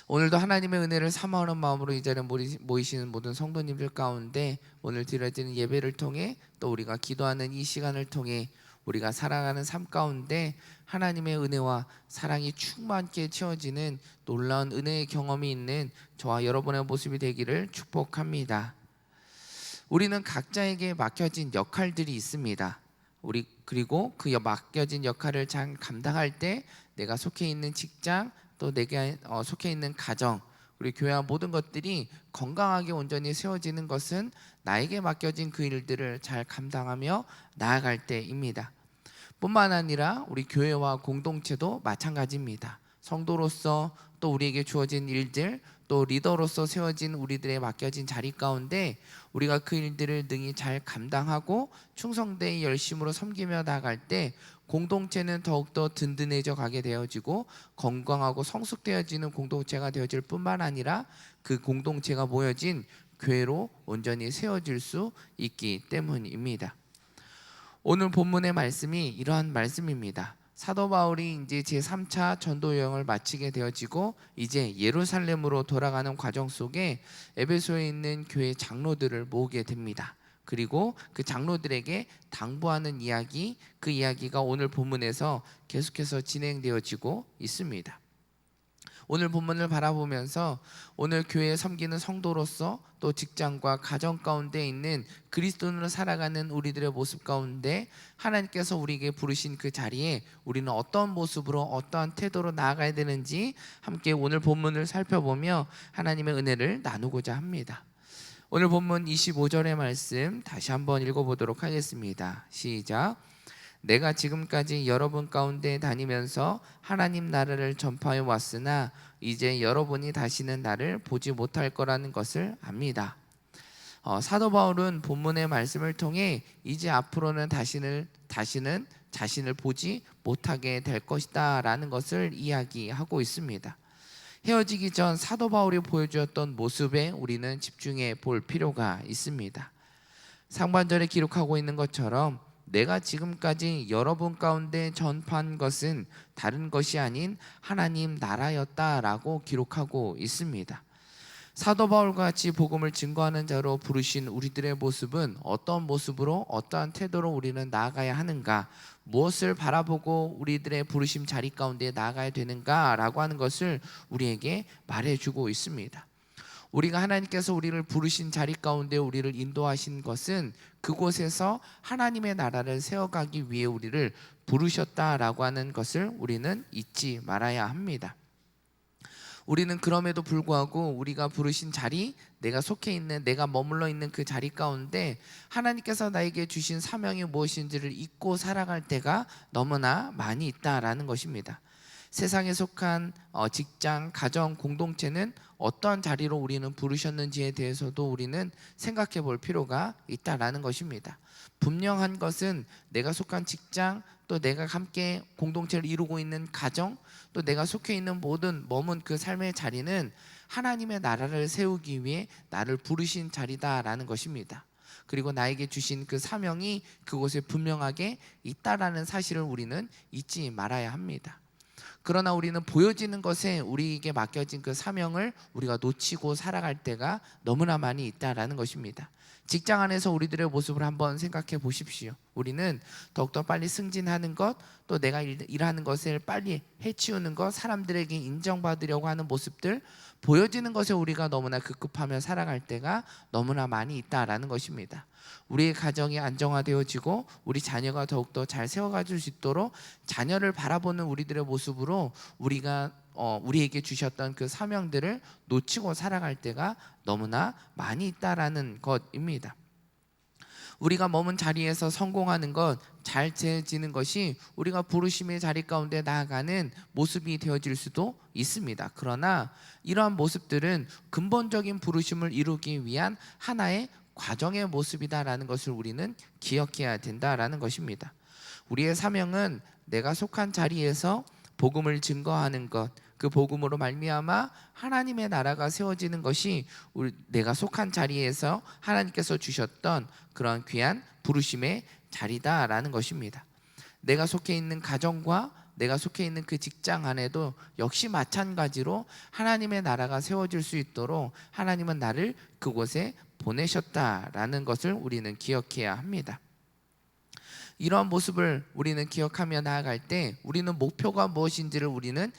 오늘도 하나님의 은혜를 사모하는 마음으로 이 자리에 모이시는 모든 성도님들 가운데 오늘 드려지는 예배를 통해 또 우리가 기도하는 이 시간을 통해 우리가 살아가는 삶 가운데 하나님의 은혜와 사랑이 충만케 채워지는 놀라운 은혜의 경험이 있는 저와 여러분의 모습이 되기를 축복합니다. 우리는 각자에게 맡겨진 역할들이 있습니다. 그리고 그 맡겨진 역할을 잘 감당할 때 내가 속해 있는 직장, 또 내가 속해 있는 가정, 그리고 교회와 모든 것들이 건강하게 온전히 세워지는 것은 나에게 맡겨진 그 일들을 잘 감당하며 나아갈 때입니다. 뿐만 아니라 우리 교회와 공동체도 마찬가지입니다. 성도로서 또 우리에게 주어진 일들, 또 리더로서 세워진 우리들의 맡겨진 자리 가운데 우리가 그 일들을 능히 잘 감당하고 충성되이 열심으로 섬기며 나아갈 때 공동체는 더욱더 든든해져 가게 되어지고 건강하고 성숙되어지는 공동체가 되어질 뿐만 아니라 그 공동체가 모여진 교회로 온전히 세워질 수 있기 때문입니다. 오늘 본문의 말씀이 이러한 말씀입니다. 사도 바울이 이제 제3차 전도 여행을 마치게 되어지고 이제 예루살렘으로 돌아가는 과정 속에 에베소에 있는 교회 장로들을 모으게 됩니다. 그리고 그 장로들에게 당부하는 이야기, 그 이야기가 오늘 본문에서 계속해서 진행되어지고 있습니다. 오늘 본문을 바라보면서 오늘 교회에 섬기는 성도로서 또 직장과 가정 가운데 있는 그리스도인으로 살아가는 우리들의 모습 가운데 하나님께서 우리에게 부르신 그 자리에 우리는 어떤 모습으로 어떠한 태도로 나아가야 되는지 함께 오늘 본문을 살펴보며 하나님의 은혜를 나누고자 합니다. 오늘 본문 25절의 말씀 다시 한번 읽어보도록 하겠습니다. 시작. 내가 지금까지 여러분 가운데 다니면서 하나님 나라를 전파해 왔으나 이제 여러분이 다시는 나를 보지 못할 거라는 것을 압니다. 사도 바울은 본문의 말씀을 통해 이제 앞으로는 다시는 자신을 보지 못하게 될 것이다 라는 것을 이야기하고 있습니다. 헤어지기 전 사도 바울이 보여주었던 모습에 우리는 집중해 볼 필요가 있습니다. 상반절에 기록하고 있는 것처럼 내가 지금까지 여러분 가운데 전파한 것은 다른 것이 아닌 하나님 나라였다라고 기록하고 있습니다. 사도 바울과 같이 복음을 증거하는 자로 부르신 우리들의 모습은 어떤 모습으로 어떠한 태도로 우리는 나아가야 하는가, 무엇을 바라보고 우리들의 부르심 자리 가운데 나아가야 되는가라고 하는 것을 우리에게 말해주고 있습니다. 우리가 하나님께서 우리를 부르신 자리 가운데 우리를 인도하신 것은 그곳에서 하나님의 나라를 세워가기 위해 우리를 부르셨다라고 하는 것을 우리는 잊지 말아야 합니다. 우리는 그럼에도 불구하고 우리가 부르신 자리, 내가 속해 있는, 내가 머물러 있는 그 자리 가운데 하나님께서 나에게 주신 사명이 무엇인지를 잊고 살아갈 때가 너무나 많이 있다라는 것입니다. 세상에 속한 직장, 가정, 공동체는 어떠한 자리로 우리는 부르셨는지에 대해서도 우리는 생각해 볼 필요가 있다라는 것입니다. 분명한 것은 내가 속한 직장, 또 내가 함께 공동체를 이루고 있는 가정, 또 내가 속해 있는 모든 머문 그 삶의 자리는 하나님의 나라를 세우기 위해 나를 부르신 자리다라는 것입니다. 그리고 나에게 주신 그 사명이 그곳에 분명하게 있다라는 사실을 우리는 잊지 말아야 합니다. 그러나 우리는 보여지는 것에 우리에게 맡겨진 그 사명을 우리가 놓치고 살아갈 때가 너무나 많이 있다라는 것입니다. 직장 안에서 우리들의 모습을 한번 생각해 보십시오. 우리는 더욱더 빨리 승진하는 것, 또 내가 일하는 것을 빨리 해치우는 것, 사람들에게 인정받으려고 하는 모습들, 보여지는 것에 우리가 너무나 급급하며 살아갈 때가 너무나 많이 있다라는 것입니다. 우리의 가정이 안정화되어지고 우리 자녀가 더욱더 잘 세워가질 수 있도록 자녀를 바라보는 우리들의 모습으로 우리에게 주셨던 그 사명들을 놓치고 살아갈 때가 너무나 많이 있다라는 것입니다. 우리가 머문 자리에서 성공하는 것, 잘 지내지는 것이 우리가 부르심의 자리 가운데 나아가는 모습이 되어질 수도 있습니다. 그러나 이러한 모습들은 근본적인 부르심을 이루기 위한 하나의 과정의 모습이다라는 것을 우리는 기억해야 된다라는 것입니다. 우리의 사명은 내가 속한 자리에서 복음을 증거하는 것, 그 복음으로 말미암아 하나님의 나라가 세워지는 것이 내가 속한 자리에서 하나님께서 주셨던 그런 귀한 부르심의 자리다라는 것입니다. 내가 속해 있는 가정과 내가 속해 있는 그 직장 안에도 역시 마찬가지로 하나님의 나라가 세워질 수 있도록 하나님은 나를 그곳에 보내셨다라는 것을 우리는 기억해야 합니다. 이러한 모습을 우리는 기억하며 나아갈 때 우리는 목표가 무엇인지를 우리는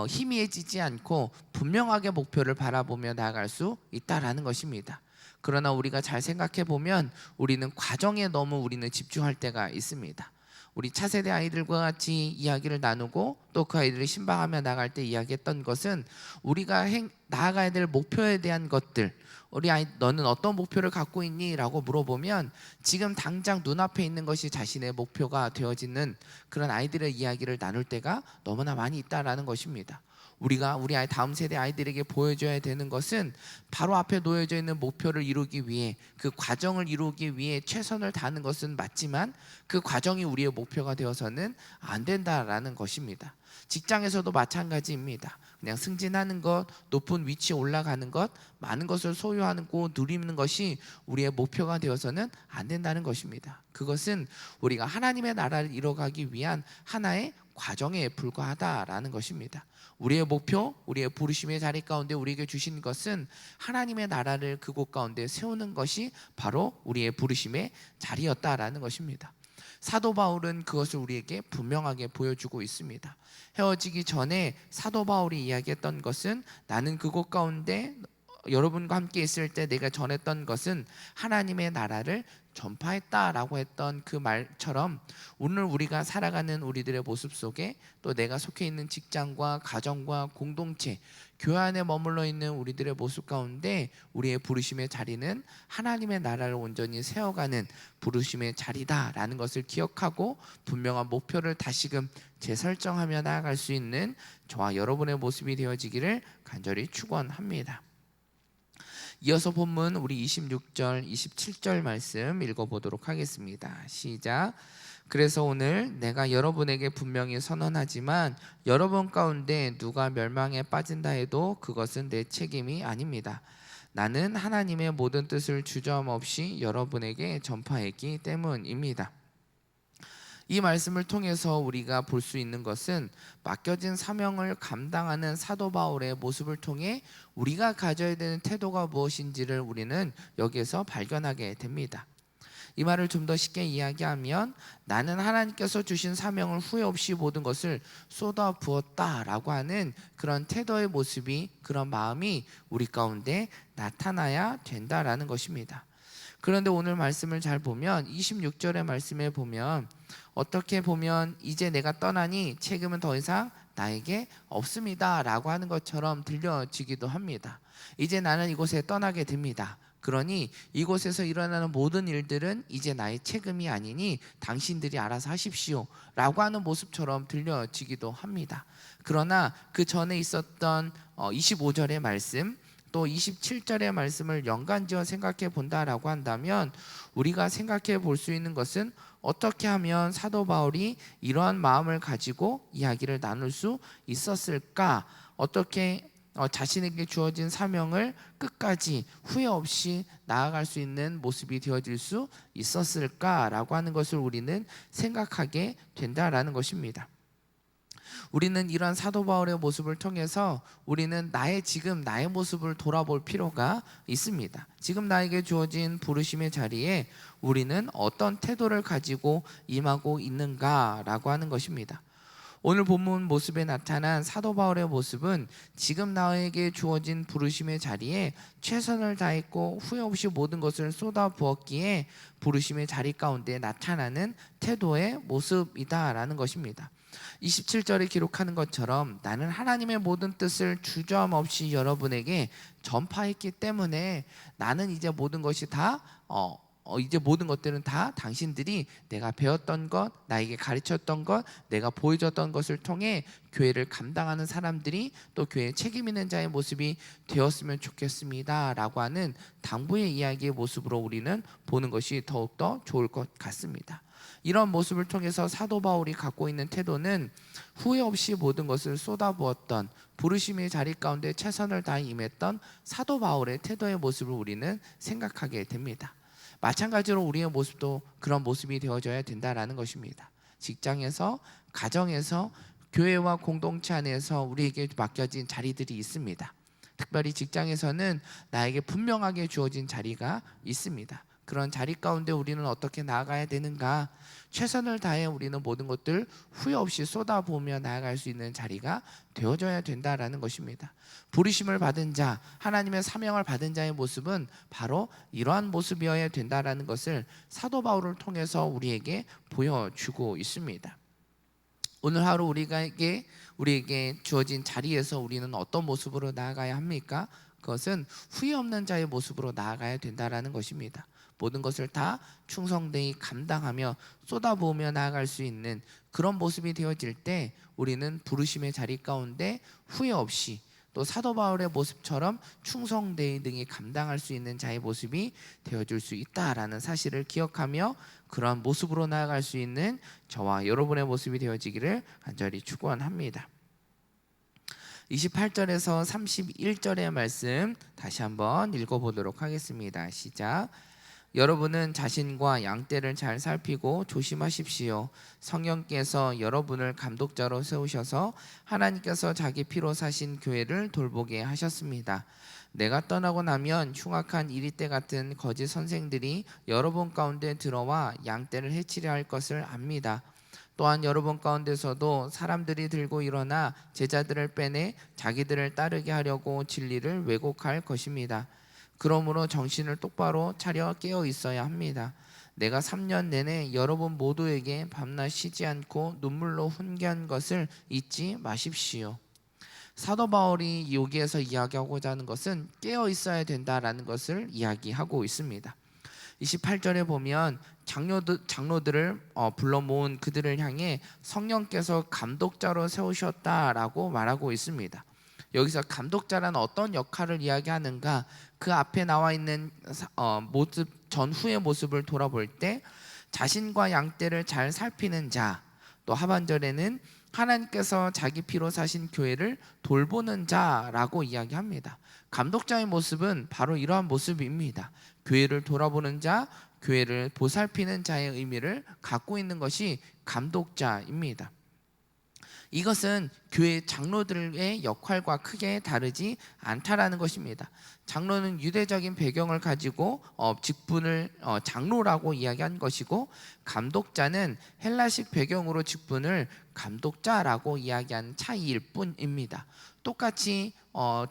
희미해지지 않고 분명하게 목표를 바라보며 나아갈 수 있다라는 것입니다. 그러나 우리가 잘 생각해 보면 우리는 과정에 너무 우리는 집중할 때가 있습니다. 우리 차세대 아이들과 같이 이야기를 나누고 또 그 아이들을 신방하며 나갈 때 이야기했던 것은 우리가 나아가야 될 목표에 대한 것들, 우리 아이 너는 어떤 목표를 갖고 있니? 라고 물어보면 지금 당장 눈앞에 있는 것이 자신의 목표가 되어지는 그런 아이들의 이야기를 나눌 때가 너무나 많이 있다라는 것입니다. 우리가 우리 아이 다음 세대 아이들에게 보여줘야 되는 것은 바로 앞에 놓여져 있는 목표를 이루기 위해 그 과정을 이루기 위해 최선을 다하는 것은 맞지만 그 과정이 우리의 목표가 되어서는 안 된다라는 것입니다. 직장에서도 마찬가지입니다. 그냥 승진하는 것, 높은 위치에 올라가는 것, 많은 것을 소유하고 누리는 것이 우리의 목표가 되어서는 안 된다는 것입니다. 그것은 우리가 하나님의 나라를 이뤄가기 위한 하나의 과정에 불과하다라는 것입니다. 우리의 목표, 우리의 부르심의 자리 가운데 우리에게 주신 것은 하나님의 나라를 그곳 가운데 세우는 것이 바로 우리의 부르심의 자리였다라는 것입니다. 사도 바울은 그것을 우리에게 분명하게 보여주고 있습니다. 헤어지기 전에 사도 바울이 이야기했던 것은 나는 그곳 가운데 여러분과 함께 있을 때 내가 전했던 것은 하나님의 나라를 전파했다라고 했던 그 말처럼 오늘 우리가 살아가는 우리들의 모습 속에 또 내가 속해 있는 직장과 가정과 공동체, 교회 안에 머물러 있는 우리들의 모습 가운데 우리의 부르심의 자리는 하나님의 나라를 온전히 세워가는 부르심의 자리다라는 것을 기억하고 분명한 목표를 다시금 재설정하며 나아갈 수 있는 저와 여러분의 모습이 되어지기를 간절히 축원합니다. 이어서 본문 우리 26절, 27절 말씀 읽어보도록 하겠습니다. 시작. 그래서 오늘 내가 여러분에게 분명히 선언하지만 여러분 가운데 누가 멸망에 빠진다 해도 그것은 내 책임이 아닙니다. 나는 하나님의 모든 뜻을 주저함없이 여러분에게 전파했기 때문입니다. 이 말씀을 통해서 우리가 볼 수 있는 것은 맡겨진 사명을 감당하는 사도 바울의 모습을 통해 우리가 가져야 되는 태도가 무엇인지를 우리는 여기에서 발견하게 됩니다. 이 말을 좀 더 쉽게 이야기하면 나는 하나님께서 주신 사명을 후회 없이 모든 것을 쏟아 부었다라고 하는 그런 태도의 모습이, 그런 마음이 우리 가운데 나타나야 된다라는 것입니다. 그런데 오늘 말씀을 잘 보면 26절의 말씀에 보면 어떻게 보면 이제 내가 떠나니 책임은 더 이상 나에게 없습니다 라고 하는 것처럼 들려지기도 합니다. 이제 나는 이곳에 떠나게 됩니다. 그러니 이곳에서 일어나는 모든 일들은 이제 나의 책임이 아니니 당신들이 알아서 하십시오 라고 하는 모습처럼 들려지기도 합니다. 그러나 그 전에 있었던 25절의 말씀 또 27절의 말씀을 연관지어 생각해 본다라고 한다면 우리가 생각해 볼 수 있는 것은 어떻게 하면 사도 바울이 이러한 마음을 가지고 이야기를 나눌 수 있었을까? 어떻게 자신에게 주어진 사명을 끝까지 후회 없이 나아갈 수 있는 모습이 되어질 수 있었을까라고 하는 것을 우리는 생각하게 된다라는 것입니다. 우리는 이러한 사도 바울의 모습을 통해서 우리는 지금 나의 모습을 돌아볼 필요가 있습니다. 지금 나에게 주어진 부르심의 자리에 우리는 어떤 태도를 가지고 임하고 있는가라고 하는 것입니다. 오늘 본문 모습에 나타난 사도 바울의 모습은 지금 나에게 주어진 부르심의 자리에 최선을 다했고 후회 없이 모든 것을 쏟아 부었기에 부르심의 자리 가운데 나타나는 태도의 모습이다라는 것입니다. 27절에 기록하는 것처럼 나는 하나님의 모든 뜻을 주저함 없이 여러분에게 전파했기 때문에 나는 이제 모든 것이 다 이제 모든 것들은 다 당신들이 내가 배웠던 것, 나에게 가르쳤던 것, 내가 보여줬던 것을 통해 교회를 감당하는 사람들이 또 교회에 책임 있는 자의 모습이 되었으면 좋겠습니다 라고 하는 당부의 이야기의 모습으로 우리는 보는 것이 더욱더 좋을 것 같습니다. 이런 모습을 통해서 사도 바울이 갖고 있는 태도는 후회 없이 모든 것을 쏟아부었던 부르심의 자리 가운데 최선을 다해 임했던 사도 바울의 태도의 모습을 우리는 생각하게 됩니다. 마찬가지로 우리의 모습도 그런 모습이 되어져야 된다라는 것입니다. 직장에서, 가정에서, 교회와 공동체 안에서 우리에게 맡겨진 자리들이 있습니다. 특별히 직장에서는 나에게 분명하게 주어진 자리가 있습니다. 그런 자리 가운데 우리는 어떻게 나아가야 되는가? 최선을 다해 우리는 모든 것들 후회 없이 쏟아부으며 나아갈 수 있는 자리가 되어져야 된다라는 것입니다. 부르심을 받은 자, 하나님의 사명을 받은 자의 모습은 바로 이러한 모습이어야 된다라는 것을 사도 바울을 통해서 우리에게 보여주고 있습니다. 오늘 하루 우리에게 주어진 자리에서 우리는 어떤 모습으로 나아가야 합니까? 그것은 후회 없는 자의 모습으로 나아가야 된다라는 것입니다. 모든 것을 다 충성되이 감당하며 쏟아부으며 나아갈 수 있는 그런 모습이 되어질 때 우리는 부르심의 자리 가운데 후회 없이 또 사도 바울의 모습처럼 충성되이 등이 감당할 수 있는 자의 모습이 되어줄 수 있다라는 사실을 기억하며 그런 모습으로 나아갈 수 있는 저와 여러분의 모습이 되어지기를 간절히 축원합니다. 28절에서 31절의 말씀 다시 한번 읽어보도록 하겠습니다. 시작. 여러분은 자신과 양떼를 잘 살피고 조심하십시오. 성령께서 여러분을 감독자로 세우셔서 하나님께서 자기 피로 사신 교회를 돌보게 하셨습니다. 내가 떠나고 나면 흉악한 이리떼 같은 거짓 선생들이 여러분 가운데 들어와 양떼를 해치려 할 것을 압니다. 또한 여러분 가운데서도 사람들이 들고 일어나 제자들을 빼내 자기들을 따르게 하려고 진리를 왜곡할 것입니다. 그러므로 정신을 똑바로 차려 깨어 있어야 합니다. 내가 3년 내내 여러분 모두에게 밤낮 쉬지 않고 눈물로 훈계한 것을 잊지 마십시오. 사도 바울이 여기에서 이야기하고자 하는 것은 깨어 있어야 된다라는 것을 이야기하고 있습니다. 28절에 보면 장로들을 불러 모은 그들을 향해 성령께서 감독자로 세우셨다라고 말하고 있습니다. 여기서 감독자라는 어떤 역할을 이야기하는가? 그 앞에 나와 있는 모습 전후의 모습을 돌아볼 때 자신과 양떼를 잘 살피는 자, 또 하반절에는 하나님께서 자기 피로 사신 교회를 돌보는 자라고 이야기합니다. 감독자의 모습은 바로 이러한 모습입니다. 교회를 돌아보는 자, 교회를 보살피는 자의 의미를 갖고 있는 것이 감독자입니다. 이것은 교회 장로들의 역할과 크게 다르지 않다라는 것입니다. 장로는 유대적인 배경을 가지고 직분을 장로라고 이야기한 것이고, 감독자는 헬라식 배경으로 직분을 감독자라고 이야기한 차이일 뿐입니다. 똑같이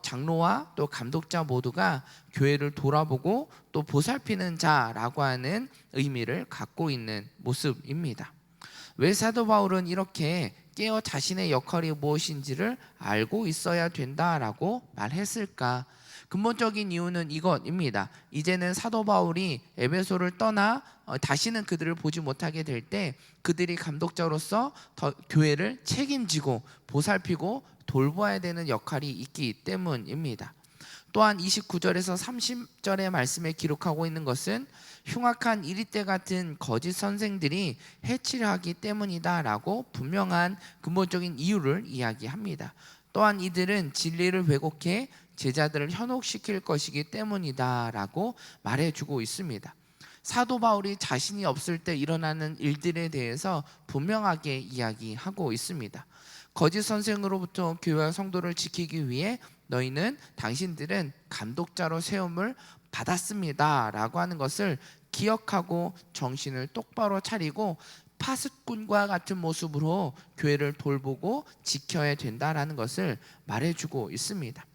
장로와 또 감독자 모두가 교회를 돌아보고 또 보살피는 자라고 하는 의미를 갖고 있는 모습입니다. 왜 사도 바울은 이렇게 깨어 자신의 역할이 무엇인지를 알고 있어야 된다라고 말했을까? 근본적인 이유는 이것입니다. 이제는 사도 바울이 에베소를 떠나 다시는 그들을 보지 못하게 될 때 그들이 감독자로서 더 교회를 책임지고 보살피고 돌봐야 되는 역할이 있기 때문입니다. 또한 29절에서 30절의 말씀에 기록하고 있는 것은 흉악한 이리떼 같은 거짓 선생들이 해치려 하기 때문이다라고 분명한 근본적인 이유를 이야기합니다. 또한 이들은 진리를 왜곡해 제자들을 현혹시킬 것이기 때문이다라고 말해주고 있습니다. 사도 바울이 자신이 없을 때 일어나는 일들에 대해서 분명하게 이야기하고 있습니다. 거짓 선생으로부터 교회와 성도를 지키기 위해 너희는 당신들은 감독자로 세움을 받았습니다 라고 하는 것을 기억하고 정신을 똑바로 차리고 파수꾼과 같은 모습으로 교회를 돌보고 지켜야 된다라는 것을 말해주고 있습니다.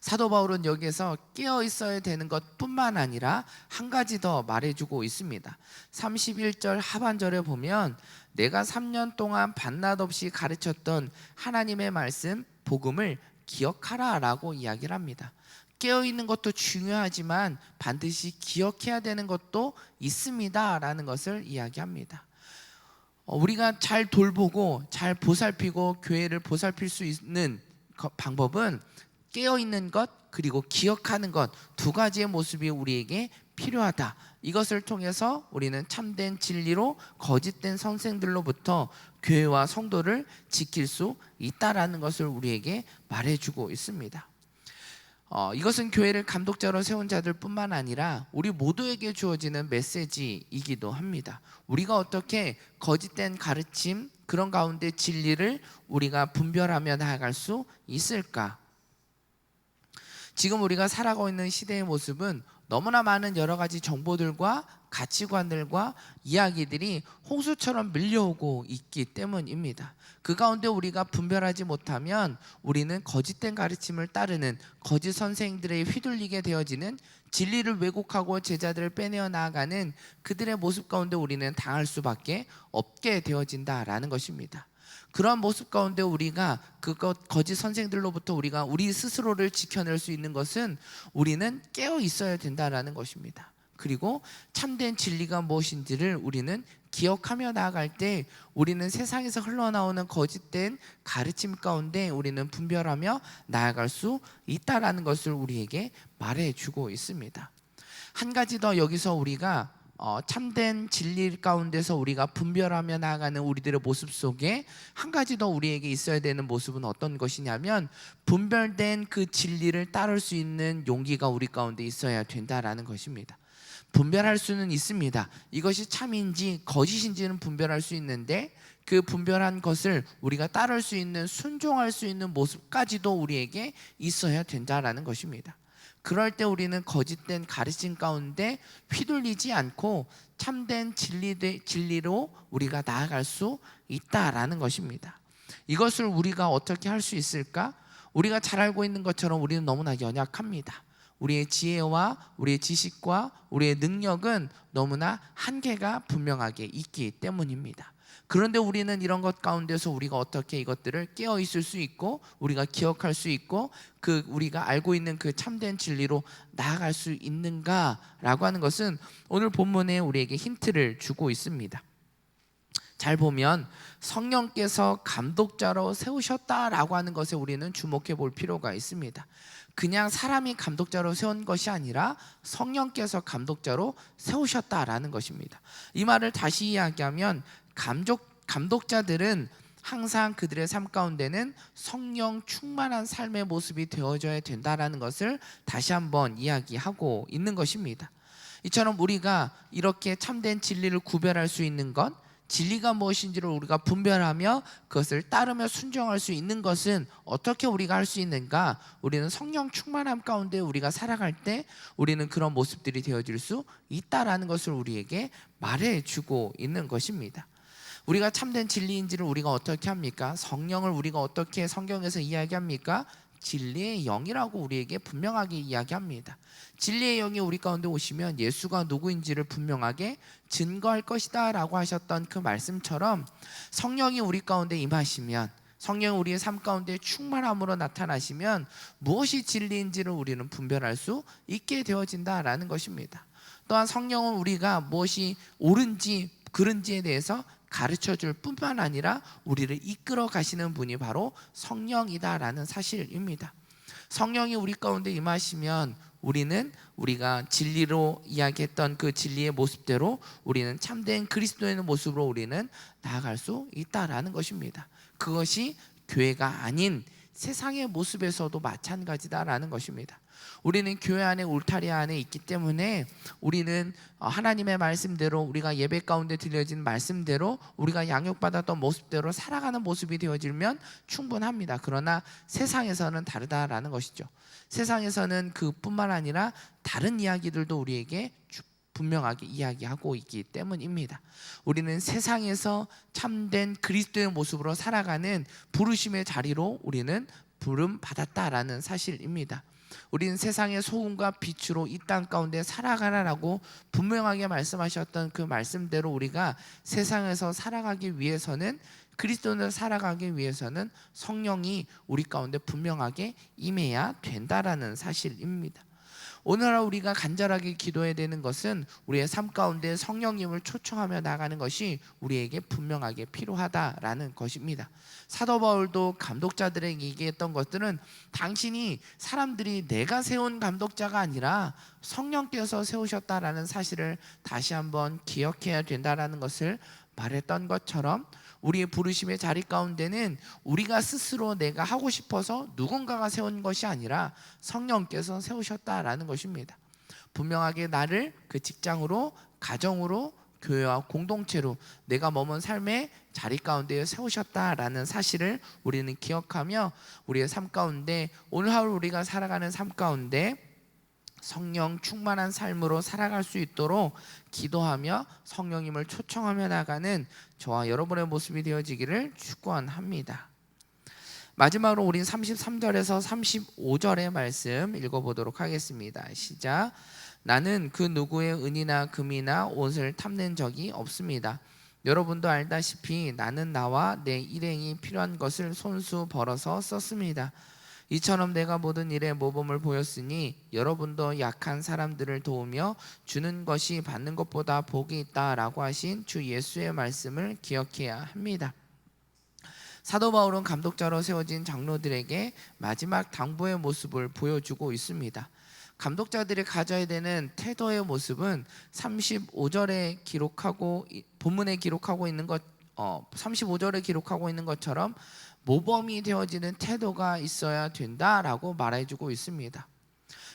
사도 바울은 여기에서 깨어 있어야 되는 것뿐만 아니라 한 가지 더 말해주고 있습니다. 31절 하반절에 보면 내가 3년 동안 밤낮 없이 가르쳤던 하나님의 말씀 복음을 기억하라 라고 이야기를 합니다. 깨어있는 것도 중요하지만 반드시 기억해야 되는 것도 있습니다 라는 것을 이야기합니다. 우리가 잘 돌보고 잘 보살피고 교회를 보살필 수 있는 방법은 깨어있는 것 그리고 기억하는 것 두 가지의 모습이 우리에게 필요하다. 이것을 통해서 우리는 참된 진리로 거짓된 선생들로부터 교회와 성도를 지킬 수 있다라는 것을 우리에게 말해주고 있습니다. 이것은 교회를 감독자로 세운 자들뿐만 아니라 우리 모두에게 주어지는 메시지이기도 합니다. 우리가 어떻게 거짓된 가르침 그런 가운데 진리를 우리가 분별하며 나아갈 수 있을까? 지금 우리가 살아가고 있는 시대의 모습은 너무나 많은 여러 가지 정보들과 가치관들과 이야기들이 홍수처럼 밀려오고 있기 때문입니다. 그 가운데 우리가 분별하지 못하면 우리는 거짓된 가르침을 따르는 거짓 선생들에 휘둘리게 되어지는, 진리를 왜곡하고 제자들을 빼내어 나아가는 그들의 모습 가운데 우리는 당할 수밖에 없게 되어진다라는 것입니다. 그런 모습 가운데 우리가 거짓 선생들로부터 우리가 우리 스스로를 지켜낼 수 있는 것은 우리는 깨어 있어야 된다라는 것입니다. 그리고 참된 진리가 무엇인지를 우리는 기억하며 나아갈 때 우리는 세상에서 흘러나오는 거짓된 가르침 가운데 우리는 분별하며 나아갈 수 있다라는 것을 우리에게 말해주고 있습니다. 한 가지 더 여기서 우리가 참된 진리 가운데서 우리가 분별하며 나아가는 우리들의 모습 속에 한 가지 더 우리에게 있어야 되는 모습은 어떤 것이냐면, 분별된 그 진리를 따를 수 있는 용기가 우리 가운데 있어야 된다라는 것입니다. 분별할 수는 있습니다. 이것이 참인지 거짓인지는 분별할 수 있는데, 그 분별한 것을 우리가 따를 수 있는, 순종할 수 있는 모습까지도 우리에게 있어야 된다라는 것입니다. 그럴 때 우리는 거짓된 가르침 가운데 휘둘리지 않고 참된 진리로 우리가 나아갈 수 있다라는 것입니다. 이것을 우리가 어떻게 할 수 있을까? 우리가 잘 알고 있는 것처럼 우리는 너무나 연약합니다. 우리의 지혜와 우리의 지식과 우리의 능력은 너무나 한계가 분명하게 있기 때문입니다. 그런데 우리는 이런 것 가운데서 우리가 어떻게 이것들을 깨어 있을 수 있고 우리가 기억할 수 있고 그 우리가 알고 있는 그 참된 진리로 나아갈 수 있는가라고 하는 것은 오늘 본문에 우리에게 힌트를 주고 있습니다. 잘 보면 성령께서 감독자로 세우셨다라고 하는 것에 우리는 주목해 볼 필요가 있습니다. 그냥 사람이 감독자로 세운 것이 아니라 성령께서 감독자로 세우셨다라는 것입니다. 이 말을 다시 이야기하면 감독자들은 항상 그들의 삶 가운데는 성령 충만한 삶의 모습이 되어져야 된다라는 것을 다시 한번 이야기하고 있는 것입니다. 이처럼 우리가 이렇게 참된 진리를 구별할 수 있는 것, 진리가 무엇인지를 우리가 분별하며 그것을 따르며 순종할 수 있는 것은 어떻게 우리가 할 수 있는가? 우리는 성령 충만함 가운데 우리가 살아갈 때 우리는 그런 모습들이 되어질 수 있다라는 것을 우리에게 말해주고 있는 것입니다. 우리가 참된 진리인지를 우리가 어떻게 합니까? 성령을 우리가 어떻게 성경에서 이야기합니까? 진리의 영이라고 우리에게 분명하게 이야기합니다. 진리의 영이 우리 가운데 오시면 예수가 누구인지를 분명하게 증거할 것이다 라고 하셨던 그 말씀처럼, 성령이 우리 가운데 임하시면, 성령이 우리의 삶 가운데 충만함으로 나타나시면 무엇이 진리인지를 우리는 분별할 수 있게 되어진다라는 것입니다. 또한 성령은 우리가 무엇이 옳은지 그른지에 대해서 가르쳐줄 뿐만 아니라 우리를 이끌어 가시는 분이 바로 성령이다라는 사실입니다. 성령이 우리 가운데 임하시면 우리가 진리로 이야기했던 그 진리의 모습대로 우리는 참된 그리스도의 모습으로 우리는 나아갈 수 있다라는 것입니다. 그것이 교회가 아닌 세상의 모습에서도 마찬가지다라는 것입니다. 우리는 교회 안에, 울타리 안에 있기 때문에 우리는 하나님의 말씀대로, 우리가 예배 가운데 들려진 말씀대로 우리가 양육받았던 모습대로 살아가는 모습이 되어지면 충분합니다. 그러나 세상에서는 다르다라는 것이죠. 세상에서는 그뿐만 아니라 다른 이야기들도 우리에게 분명하게 이야기하고 있기 때문입니다. 우리는 세상에서 참된 그리스도의 모습으로 살아가는 부르심의 자리로 우리는 부름 받았다라는 사실입니다. 우리는 세상의 소금과 빛으로 이 땅 가운데 살아가라라고 분명하게 말씀하셨던 그 말씀대로 우리가 세상에서 살아가기 위해서는, 그리스도를 살아가기 위해서는 성령이 우리 가운데 분명하게 임해야 된다라는 사실입니다. 오늘 우리가 간절하게 기도해야 되는 것은 우리의 삶 가운데 성령님을 초청하며 나가는 것이 우리에게 분명하게 필요하다라는 것입니다. 사도 바울도 감독자들에게 얘기했던 것들은 당신이 사람들이 내가 세운 감독자가 아니라 성령께서 세우셨다라는 사실을 다시 한번 기억해야 된다라는 것을 말했던 것처럼, 우리의 부르심의 자리 가운데는 우리가 스스로 내가 하고 싶어서 누군가가 세운 것이 아니라 성령께서 세우셨다라는 것입니다. 분명하게 나를 그 직장으로, 가정으로, 교회와 공동체로 내가 머문 삶의 자리 가운데 세우셨다라는 사실을 우리는 기억하며 우리의 삶 가운데, 오늘 하루 우리가 살아가는 삶 가운데 성령 충만한 삶으로 살아갈 수 있도록 기도하며 성령님을 초청하며 나가는 저와 여러분의 모습이 되어지기를 축원합니다. 마지막으로 우리 33절에서 35절의 말씀 읽어보도록 하겠습니다. 시작. 나는 그 누구의 은이나 금이나 옷을 탐낸 적이 없습니다. 여러분도 알다시피 나는 나와 내 일행이 필요한 것을 손수 벌어서 썼습니다. 이처럼 내가 모든 일에 모범을 보였으니 여러분도 약한 사람들을 도우며 주는 것이 받는 것보다 복이 있다라고 하신 주 예수의 말씀을 기억해야 합니다. 사도 바울은 감독자로 세워진 장로들에게 마지막 당부의 모습을 보여주고 있습니다. 감독자들이 가져야 되는 태도의 모습은 35절에 기록하고 본문에 기록하고 있는 것 35절에 기록하고 있는 것처럼 모범이 되어지는 태도가 있어야 된다라고 말해주고 있습니다.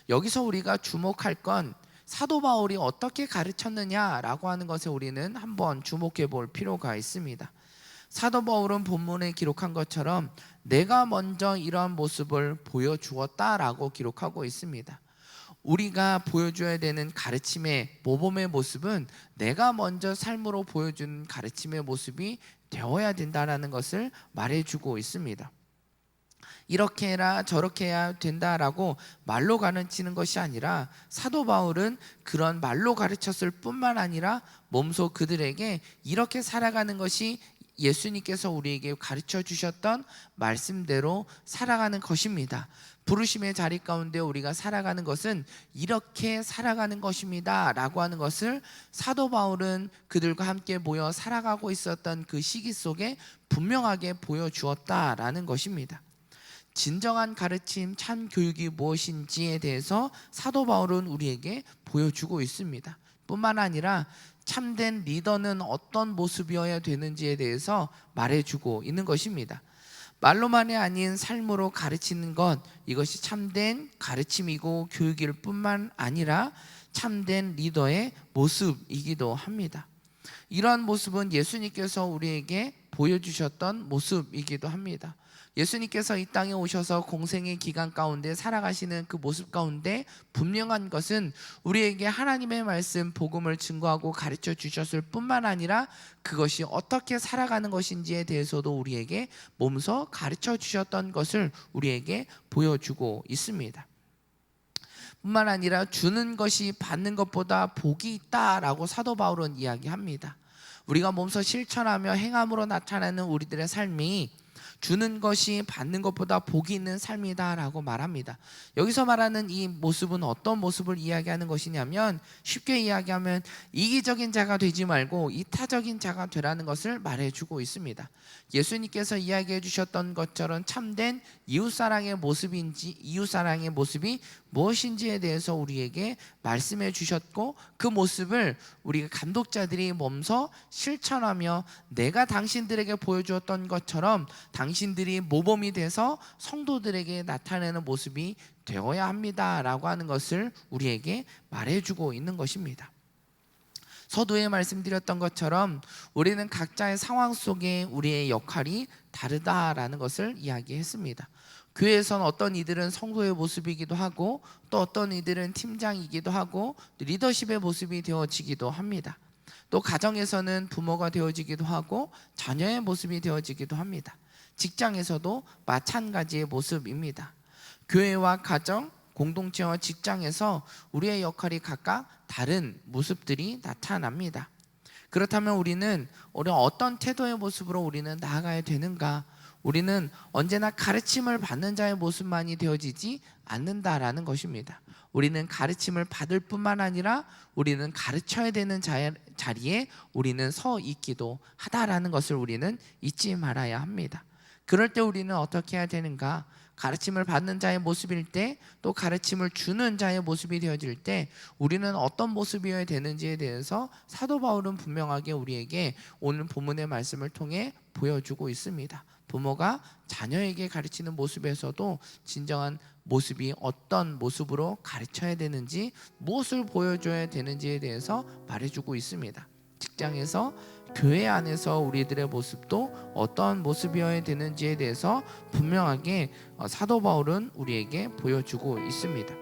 여기서 우리가 주목할 건 사도 바울이 어떻게 가르쳤느냐라고 하는 것에 우리는 한번 주목해 볼 필요가 있습니다. 사도 바울은 본문에 기록한 것처럼 내가 먼저 이러한 모습을 보여주었다라고 기록하고 있습니다. 우리가 보여줘야 되는 가르침의 모범의 모습은 내가 먼저 삶으로 보여주는 가르침의 모습이 되어야 된다는 것을 말해주고 있습니다. 이렇게 해라 저렇게 해야 된다라고 말로 가르치는 것이 아니라 사도 바울은 그런 말로 가르쳤을 뿐만 아니라 몸소 그들에게 이렇게 살아가는 것이 예수님께서 우리에게 가르쳐 주셨던 말씀대로 살아가는 것입니다. 부르심의 자리 가운데 우리가 살아가는 것은 이렇게 살아가는 것입니다 라고 하는 것을 사도 바울은 그들과 함께 모여 살아가고 있었던 그 시기 속에 분명하게 보여주었다라는 것입니다. 진정한 가르침, 참 교육이 무엇인지에 대해서 사도 바울은 우리에게 보여주고 있습니다. 뿐만 아니라 참된 리더는 어떤 모습이어야 되는지에 대해서 말해주고 있는 것입니다. 말로만이 아닌 삶으로 가르치는 것, 이것이 참된 가르침이고 교육일 뿐만 아니라 참된 리더의 모습이기도 합니다. 이러한 모습은 예수님께서 우리에게 보여주셨던 모습이기도 합니다. 예수님께서 이 땅에 오셔서 공생의 기간 가운데 살아가시는 그 모습 가운데 분명한 것은 우리에게 하나님의 말씀 복음을 증거하고 가르쳐 주셨을 뿐만 아니라 그것이 어떻게 살아가는 것인지에 대해서도 우리에게 몸소 가르쳐 주셨던 것을 우리에게 보여주고 있습니다. 뿐만 아니라 주는 것이 받는 것보다 복이 있다라고 사도 바울은 이야기합니다. 우리가 몸소 실천하며 행함으로 나타나는 우리들의 삶이 주는 것이 받는 것보다 복이 있는 삶이다라고 말합니다. 여기서 말하는 이 모습은 어떤 모습을 이야기하는 것이냐면, 쉽게 이야기하면 이기적인 자가 되지 말고 이타적인 자가 되라는 것을 말해주고 있습니다. 예수님께서 이야기해 주셨던 것처럼 참된 이웃사랑의 모습인지, 이웃사랑의 모습이 무엇인지에 대해서 우리에게 말씀해 주셨고, 그 모습을 우리가 감독자들이 몸소 실천하며 내가 당신들에게 보여주었던 것처럼 당신들이 모범이 돼서 성도들에게 나타내는 모습이 되어야 합니다라고 하는 것을 우리에게 말해주고 있는 것입니다. 서두에 말씀드렸던 것처럼 우리는 각자의 상황 속에 우리의 역할이 다르다라는 것을 이야기했습니다. 교회에선 어떤 이들은 성도의 모습이기도 하고, 또 어떤 이들은 팀장이기도 하고, 리더십의 모습이 되어지기도 합니다. 또 가정에서는 부모가 되어지기도 하고 자녀의 모습이 되어지기도 합니다. 직장에서도 마찬가지의 모습입니다. 교회와 가정, 공동체와 직장에서 우리의 역할이 각각 다른 모습들이 나타납니다. 그렇다면 우리는 어떤 태도의 모습으로 우리는 나아가야 되는가? 우리는 언제나 가르침을 받는 자의 모습만이 되어지지 않는다라는 것입니다. 우리는 가르침을 받을 뿐만 아니라 우리는 가르쳐야 되는 자리에 우리는 서 있기도 하다라는 것을 우리는 잊지 말아야 합니다. 그럴 때 우리는 어떻게 해야 되는가? 가르침을 받는 자의 모습일 때, 또 가르침을 주는 자의 모습이 되어질 때 우리는 어떤 모습이어야 되는지에 대해서 사도 바울은 분명하게 우리에게 오늘 본문의 말씀을 통해 보여주고 있습니다. 부모가 자녀에게 가르치는 모습에서도 진정한 모습이 어떤 모습으로 가르쳐야 되는지, 무엇을 보여줘야 되는지에 대해서 말해주고 있습니다. 직장에서, 교회 안에서 우리들의 모습도 어떤 모습이어야 되는지에 대해서 분명하게 사도 바울은 우리에게 보여주고 있습니다.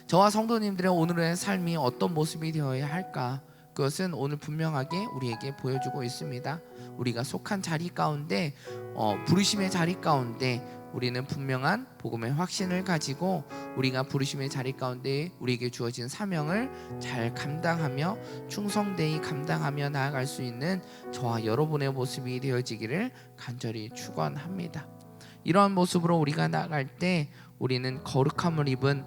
저와 성도님들의 오늘의 삶이 어떤 모습이 되어야 할까? 그것은 오늘 분명하게 우리에게 보여주고 있습니다. 우리가 속한 자리 가운데, 부르심의 자리 가운데 우리는 분명한 복음의 확신을 가지고 우리가 부르심의 자리 가운데 우리에게 주어진 사명을 잘 감당하며 충성되이 감당하며 나아갈 수 있는 저와 여러분의 모습이 되어지기를 간절히 축원합니다. 이러한 모습으로 우리가 나아갈 때 우리는 거룩함을 입은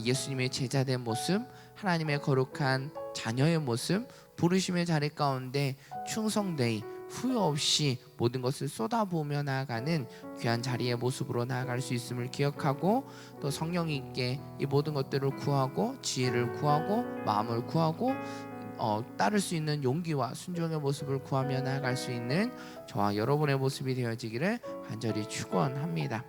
예수님의 제자된 모습, 하나님의 거룩한 자녀의 모습, 부르심의 자리 가운데 충성되이 후회 없이 모든 것을 쏟아부으며 나아가는 귀한 자리의 모습으로 나아갈 수 있음을 기억하고, 또 성령이 있게 이 모든 것들을 구하고 지혜를 구하고 마음을 구하고 따를 수 있는 용기와 순종의 모습을 구하며 나아갈 수 있는 저와 여러분의 모습이 되어지기를 간절히 축원합니다.